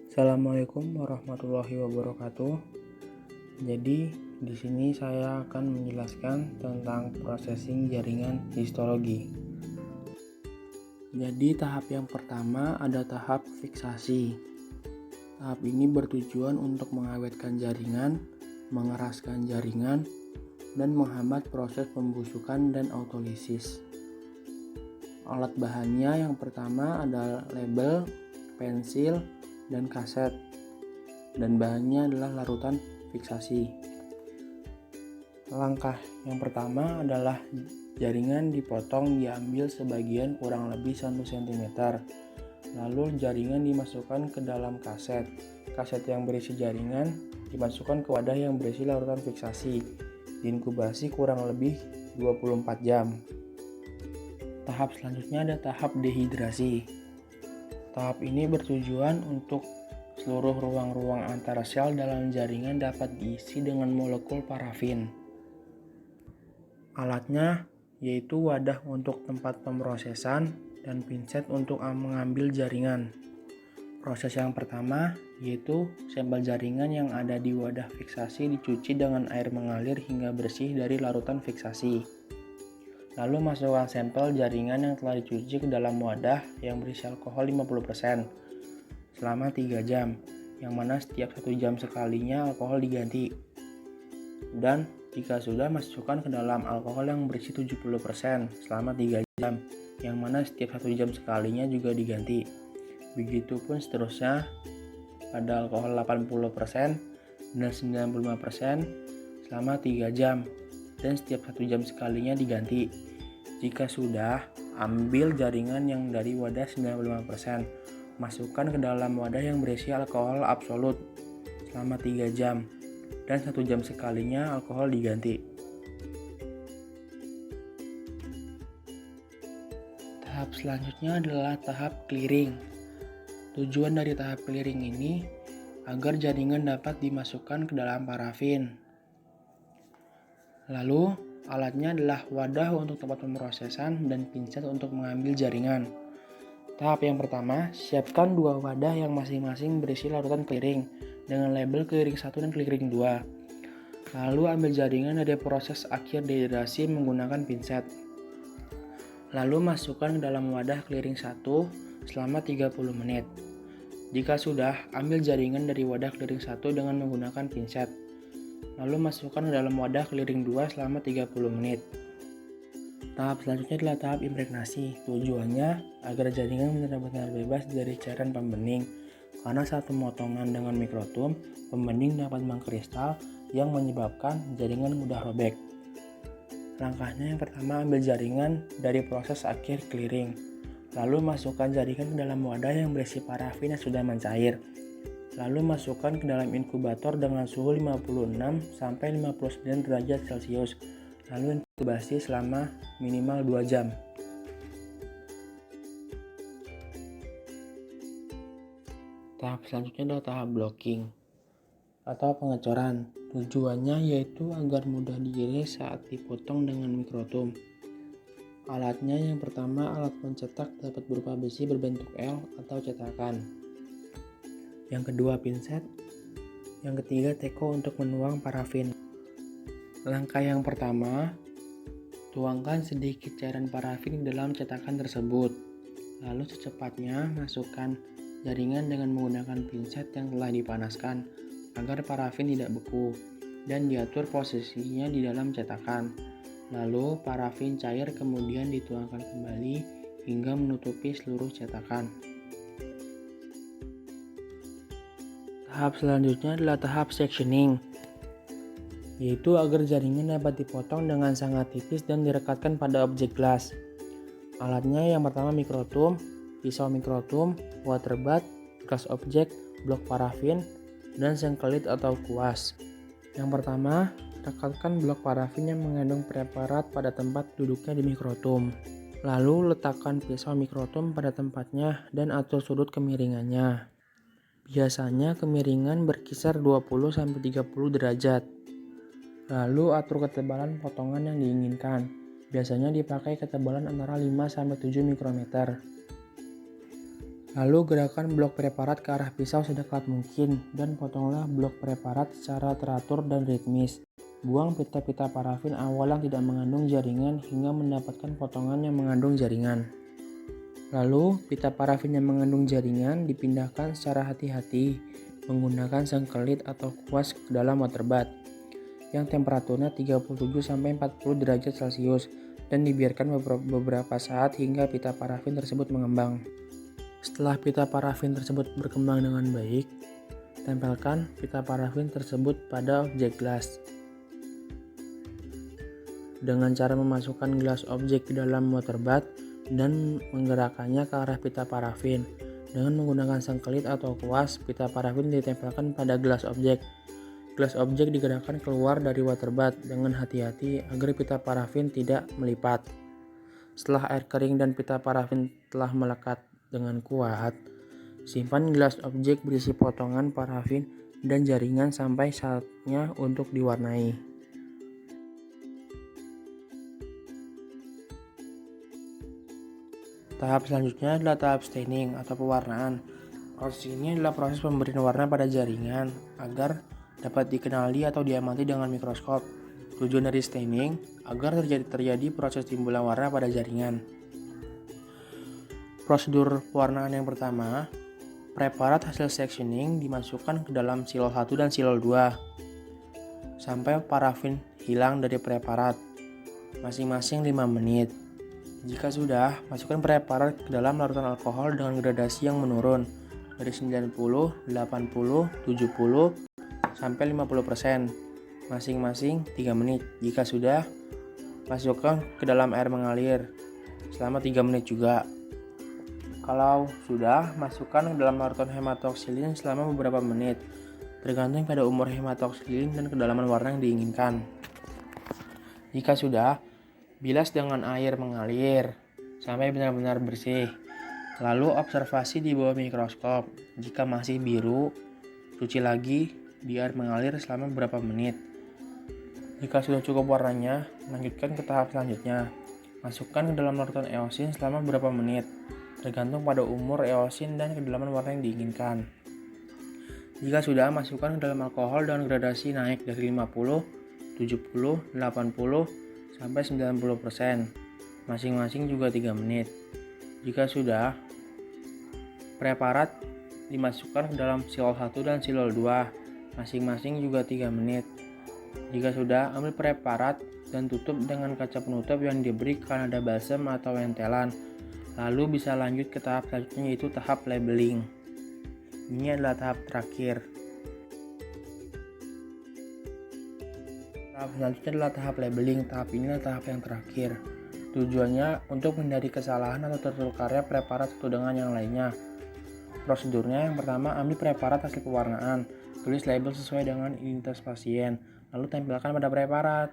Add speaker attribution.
Speaker 1: Assalamualaikum warahmatullahi wabarakatuh. Jadi, di sini saya akan menjelaskan tentang processing jaringan histologi. Jadi, tahap yang pertama ada tahap fiksasi. Tahap ini bertujuan untuk mengawetkan jaringan, mengeraskan jaringan, dan menghambat proses pembusukan dan autolisis. Alat bahannya yang pertama adalah label, pensil, dan kaset, dan bahannya adalah larutan fiksasi. Langkah yang pertama adalah jaringan dipotong, diambil sebagian kurang lebih 1 cm. Lalu jaringan dimasukkan ke dalam kaset. Kaset yang berisi jaringan dimasukkan ke wadah yang berisi larutan fiksasi. Diinkubasi kurang lebih 24 jam. Tahap selanjutnya ada tahap dehidrasi. Tahap ini bertujuan untuk seluruh ruang-ruang antara sel dalam jaringan dapat diisi dengan molekul parafin. Alatnya yaitu wadah untuk tempat pemrosesan dan pinset untuk mengambil jaringan. Proses yang pertama yaitu sampel jaringan yang ada di wadah fiksasi dicuci dengan air mengalir hingga bersih dari larutan fiksasi. Lalu masukkan sampel jaringan yang telah dicuci ke dalam wadah yang berisi alkohol 50% selama 3 jam, yang mana setiap 1 jam sekalinya alkohol diganti. Dan jika sudah, masukkan ke dalam alkohol yang berisi 70% selama 3 jam, yang mana setiap 1 jam sekalinya juga diganti. Begitupun seterusnya pada alkohol 80% dan 95% selama 3 jam, dan setiap 1 jam sekalinya diganti. Jika sudah, ambil jaringan yang dari wadah 95%, masukkan ke dalam wadah yang berisi alkohol absolut selama 3 jam, dan 1 jam sekalinya alkohol diganti. Tahap selanjutnya adalah tahap clearing. Tujuan dari tahap clearing ini agar jaringan dapat dimasukkan ke dalam parafin. Lalu, alatnya adalah wadah untuk tempat pemrosesan dan pinset untuk mengambil jaringan. Tahap yang pertama, siapkan 2 wadah yang masing-masing berisi larutan clearing dengan label clearing 1 dan clearing 2. Lalu ambil jaringan dari proses akhir dehidrasi menggunakan pinset. Lalu masukkan ke dalam wadah clearing 1 selama 30 menit. Jika sudah, ambil jaringan dari wadah clearing 1 dengan menggunakan pinset. Lalu masukkan ke dalam wadah clearing 2 selama 30 menit. Tahap selanjutnya adalah tahap impregnasi. Tujuannya agar jaringan benar-benar bebas dari cairan pembening. Karena saat pemotongan dengan mikrotum, pembening dapat mengkristal yang menyebabkan jaringan mudah robek. Langkahnya yang pertama, ambil jaringan dari proses akhir clearing. Lalu masukkan jaringan ke dalam wadah yang berisi parafin yang sudah mencair. Lalu masukkan ke dalam inkubator dengan suhu 56-59 derajat Celcius. Lalu inkubasi selama minimal 2 jam. Tahap selanjutnya adalah tahap blocking atau pengecoran. Tujuannya yaitu agar mudah diiris saat dipotong dengan mikrotum. Alatnya yang pertama, alat pencetak dapat berupa besi berbentuk L atau cetakan. Yang kedua, pinset. Yang ketiga, teko untuk menuang parafin. Langkah yang pertama, tuangkan sedikit cairan parafin di dalam cetakan tersebut. Lalu secepatnya masukkan jaringan dengan menggunakan pinset yang telah dipanaskan agar parafin tidak beku, dan diatur posisinya di dalam cetakan. Lalu parafin cair kemudian dituangkan kembali hingga menutupi seluruh cetakan. Tahap selanjutnya adalah tahap sectioning, yaitu agar jaringan dapat dipotong dengan sangat tipis dan direkatkan pada objek gelas. Alatnya yang pertama mikrotum, pisau mikrotum, water bath, gelas objek, blok parafin, dan sengkelit atau kuas. Yang pertama, rekatkan blok parafin yang mengandung preparat pada tempat duduknya di mikrotum. Lalu letakkan pisau mikrotum pada tempatnya dan atur sudut kemiringannya. Biasanya kemiringan berkisar 20-30 derajat. Lalu atur ketebalan potongan yang diinginkan. Biasanya dipakai ketebalan antara 5-7 mikrometer. Lalu gerakan blok preparat ke arah pisau sedekat mungkin dan potonglah blok preparat secara teratur dan ritmis. Buang pita-pita parafin awal yang tidak mengandung jaringan hingga mendapatkan potongan yang mengandung jaringan. Lalu pita parafin yang mengandung jaringan dipindahkan secara hati-hati menggunakan sengkelit atau kuas ke dalam water bath yang temperaturnya 37-40 derajat Celcius dan dibiarkan beberapa saat hingga pita parafin tersebut mengembang. Setelah pita parafin tersebut berkembang dengan baik, tempelkan pita parafin tersebut pada objek gelas. Dengan cara memasukkan gelas objek ke dalam water bath dan menggerakkannya ke arah pita parafin. Dengan menggunakan sengkelit atau kuas, pita parafin ditempelkan pada gelas objek. Gelas objek digerakkan keluar dari water bath dengan hati-hati agar pita parafin tidak melipat. Setelah air kering dan pita parafin telah melekat dengan kuat, simpan gelas objek berisi potongan parafin dan jaringan sampai saatnya untuk diwarnai. Tahap selanjutnya adalah tahap staining atau pewarnaan. Proses ini adalah proses pemberian warna pada jaringan agar dapat dikenali atau diamati dengan mikroskop. Tujuan dari staining agar terjadi proses timbulan warna pada jaringan. Prosedur pewarnaan yang pertama, preparat hasil sectioning dimasukkan ke dalam silol 1 dan silol 2 sampai parafin hilang dari preparat, masing-masing 5 menit. Jika sudah, masukkan preparat ke dalam larutan alkohol dengan gradasi yang menurun dari 90, 80, 70, sampai 50%, masing-masing 3 menit. Jika sudah, masukkan ke dalam air mengalir selama 3 menit juga. Kalau sudah, masukkan ke dalam larutan hematoksilin selama beberapa menit, tergantung pada umur hematoksilin dan kedalaman warna yang diinginkan. Jika sudah, bilas dengan air mengalir sampai benar-benar bersih. Lalu observasi di bawah mikroskop. Jika masih biru, cuci lagi di air mengalir selama beberapa menit. Jika sudah cukup warnanya, lanjutkan ke tahap selanjutnya. Masukkan ke dalam larutan eosin selama beberapa menit, tergantung pada umur eosin dan kedalaman warna yang diinginkan. Jika sudah, masukkan ke dalam alkohol dengan gradasi naik dari 50, 70, 80, sampai 90%, masing-masing juga 3 menit. Jika sudah, preparat dimasukkan ke dalam silol 1 dan silol 2, masing-masing juga 3 menit. Jika sudah, ambil preparat dan tutup dengan kaca penutup yang diberi Kanada balsam atau entelan. Lalu bisa lanjut ke tahap selanjutnya, yaitu tahap labeling. Ini adalah tahap terakhir. Tahap selanjutnya adalah tahap labeling. Tahap ini adalah tahap yang terakhir. Tujuannya untuk menghindari kesalahan atau tertukarnya preparat satu dengan yang lainnya. Prosedurnya yang pertama, ambil preparat hasil pewarnaan. Tulis label sesuai dengan identitas pasien, lalu tempelkan pada preparat.